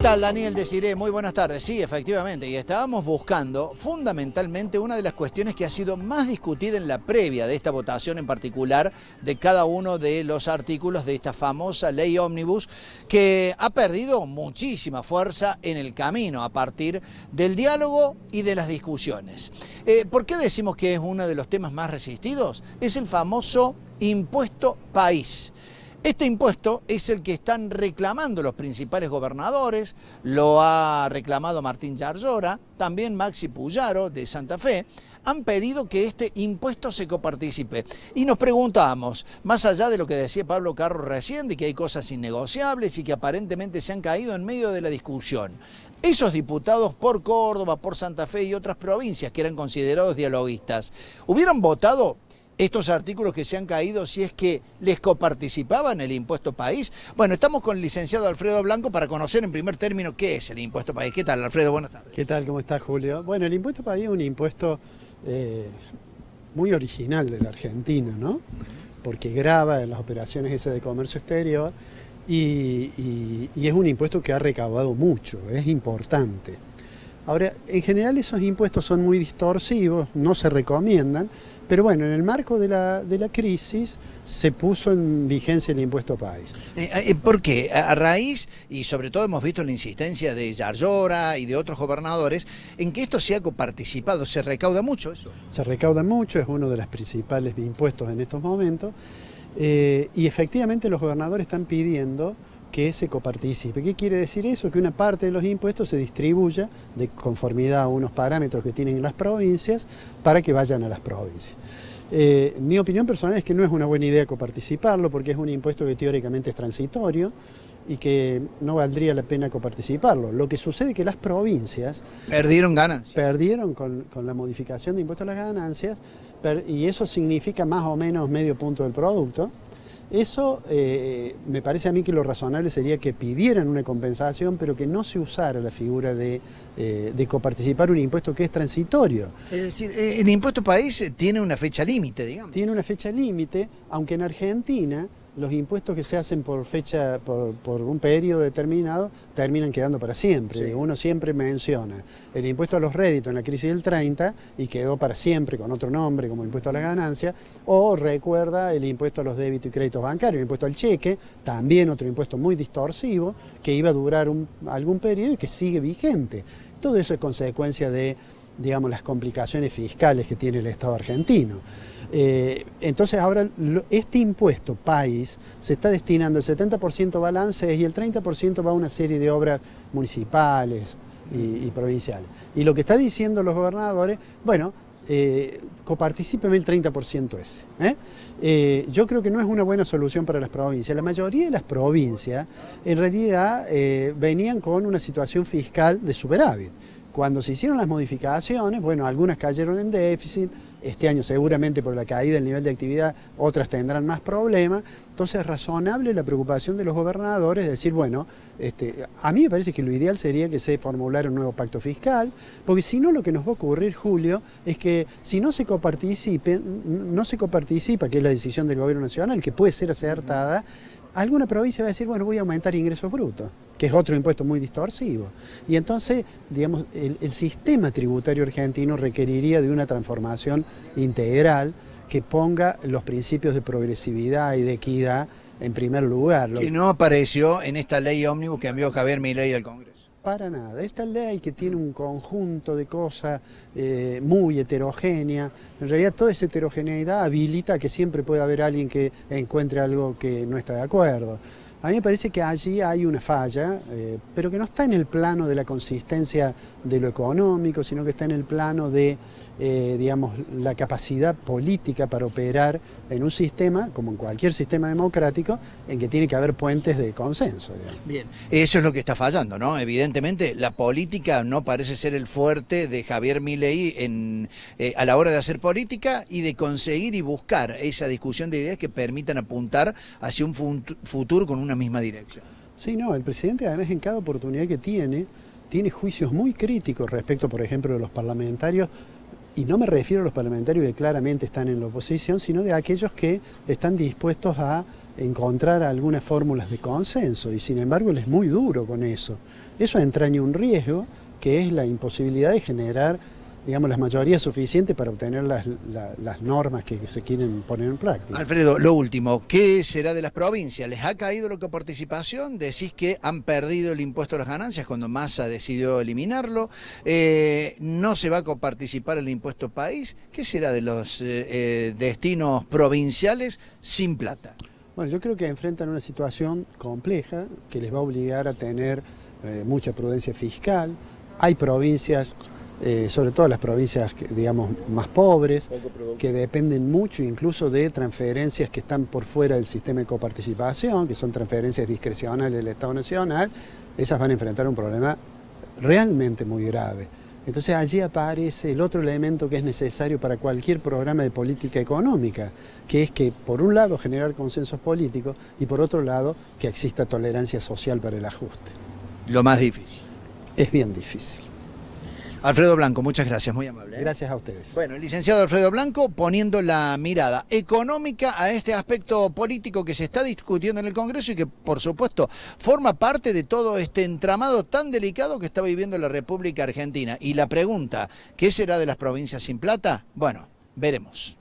tal, Daniel Desiré? Muy buenas tardes. Sí, efectivamente, y estábamos buscando fundamentalmente una de las cuestiones que ha sido más discutida en la previa de esta votación en particular de cada uno de los artículos de esta famosa ley ómnibus que ha perdido muchísima fuerza en el camino a partir del diálogo y de las discusiones. ¿Por qué decimos que es uno de los temas más resistidos? Es el famoso impuesto país. Este impuesto es el que están reclamando los principales gobernadores, lo ha reclamado Martín Yarlora, también Maxi Puyaro de Santa Fe, han pedido que este impuesto se coparticipe. Y nos preguntamos, más allá de lo que decía Pablo Carro recién, de que hay cosas innegociables y que aparentemente se han caído en medio de la discusión, esos diputados por Córdoba, por Santa Fe y otras provincias que eran considerados dialoguistas, ¿hubieran votado estos artículos que se han caído si es que les coparticipaban el impuesto país? Bueno, estamos con el licenciado Alfredo Blanco para conocer en primer término qué es el impuesto país. ¿Qué tal, Alfredo? Buenas tardes. ¿Qué tal? ¿Cómo estás, Julio? Bueno, el impuesto país es un impuesto muy original de la Argentina, ¿no? Porque grava en las operaciones esas de comercio exterior y es un impuesto que ha recaudado mucho, es importante. Ahora, en general esos impuestos son muy distorsivos, no se recomiendan, pero bueno, en el marco de la crisis se puso en vigencia el impuesto país. ¿Por qué? A raíz, y sobre todo hemos visto la insistencia de Yarlora y de otros gobernadores, en que esto sea coparticipado, ¿se recauda mucho eso? Se recauda mucho, es uno de los principales impuestos en estos momentos, y efectivamente los gobernadores están pidiendo que se coparticipe. ¿Qué quiere decir eso? Que una parte de los impuestos se distribuya de conformidad a unos parámetros que tienen las provincias para que vayan a las provincias. Mi opinión personal es que no es una buena idea coparticiparlo porque es un impuesto que teóricamente es transitorio y que no valdría la pena coparticiparlo. Lo que sucede es que las provincias perdieron ganancias. Perdieron con la modificación de impuestos a las ganancias y eso significa más o menos medio punto del producto. Eso me parece a mí que lo razonable sería que pidieran una compensación, pero que no se usara la figura de coparticipar un impuesto que es transitorio. Es decir, el impuesto país tiene una fecha límite, digamos. Tiene una fecha límite, aunque en Argentina los impuestos que se hacen por fecha, por un periodo determinado, terminan quedando para siempre. Sí. Uno siempre menciona el impuesto a los réditos en la crisis del 30 y quedó para siempre con otro nombre como impuesto a la ganancia, o recuerda el impuesto a los débitos y créditos bancarios, el impuesto al cheque, también otro impuesto muy distorsivo que iba a durar algún periodo y que sigue vigente. Todo eso es consecuencia de, digamos, las complicaciones fiscales que tiene el Estado argentino. Entonces ahora este impuesto país se está destinando, el 70% va a lances y el 30% va a una serie de obras municipales y provinciales. Y lo que están diciendo los gobernadores, bueno, coparticípeme el 30% ese. Yo creo que no es una buena solución para las provincias. La mayoría de las provincias en realidad venían con una situación fiscal de superávit. Cuando se hicieron las modificaciones, bueno, algunas cayeron en déficit, este año seguramente por la caída del nivel de actividad, otras tendrán más problemas. Entonces es razonable la preocupación de los gobernadores de decir, bueno, a mí me parece que lo ideal sería que se formulara un nuevo pacto fiscal, porque si no lo que nos va a ocurrir, Julio, es que si no se coparticipa, que es la decisión del gobierno nacional, que puede ser acertada, alguna provincia va a decir, bueno, voy a aumentar ingresos brutos, que es otro impuesto muy distorsivo. Y entonces, digamos, el sistema tributario argentino requeriría de una transformación integral que ponga los principios de progresividad y de equidad en primer lugar. Y no apareció en esta ley ómnibus que envió Javier Milei al Congreso. Para nada. Esta ley que tiene un conjunto de cosas muy heterogénea, en realidad toda esa heterogeneidad habilita que siempre puede haber alguien que encuentre algo que no está de acuerdo. A mí me parece que allí hay una falla, pero que no está en el plano de la consistencia de lo económico, sino que está en el plano de, digamos, la capacidad política para operar en un sistema, como en cualquier sistema democrático, en que tiene que haber puentes de consenso. Digamos. Bien, eso es lo que está fallando, ¿no? Evidentemente, la política no parece ser el fuerte de Javier Milei a la hora de hacer política y de conseguir y buscar esa discusión de ideas que permitan apuntar hacia un futuro con una misma dirección. Sí, no, el presidente además en cada oportunidad que tiene juicios muy críticos respecto, por ejemplo, de los parlamentarios, y no me refiero a los parlamentarios que claramente están en la oposición, sino de aquellos que están dispuestos a encontrar algunas fórmulas de consenso y sin embargo él es muy duro con eso. Eso entraña un riesgo que es la imposibilidad de generar, digamos, las mayorías suficientes para obtener las normas que se quieren poner en práctica. Alfredo, lo último, ¿qué será de las provincias? ¿Les ha caído la coparticipación? Decís que han perdido el impuesto a las ganancias cuando Massa decidió eliminarlo. ¿No se va a coparticipar el impuesto país? ¿Qué será de los destinos provinciales sin plata? Bueno, yo creo que enfrentan una situación compleja que les va a obligar a tener mucha prudencia fiscal. Hay provincias, sobre todo las provincias, digamos, más pobres, que dependen mucho incluso de transferencias que están por fuera del sistema de coparticipación, que son transferencias discrecionales del Estado Nacional. Esas van a enfrentar un problema realmente muy grave. Entonces allí aparece el otro elemento que es necesario para cualquier programa de política económica, que es que por un lado generar consensos políticos y por otro lado que exista tolerancia social para el ajuste. Lo más difícil. Es bien difícil. Alfredo Blanco, muchas gracias, muy amable. Gracias a ustedes. Bueno, el licenciado Alfredo Blanco poniendo la mirada económica a este aspecto político que se está discutiendo en el Congreso y que, por supuesto, forma parte de todo este entramado tan delicado que está viviendo la República Argentina. Y la pregunta, ¿qué será de las provincias sin plata? Bueno, veremos.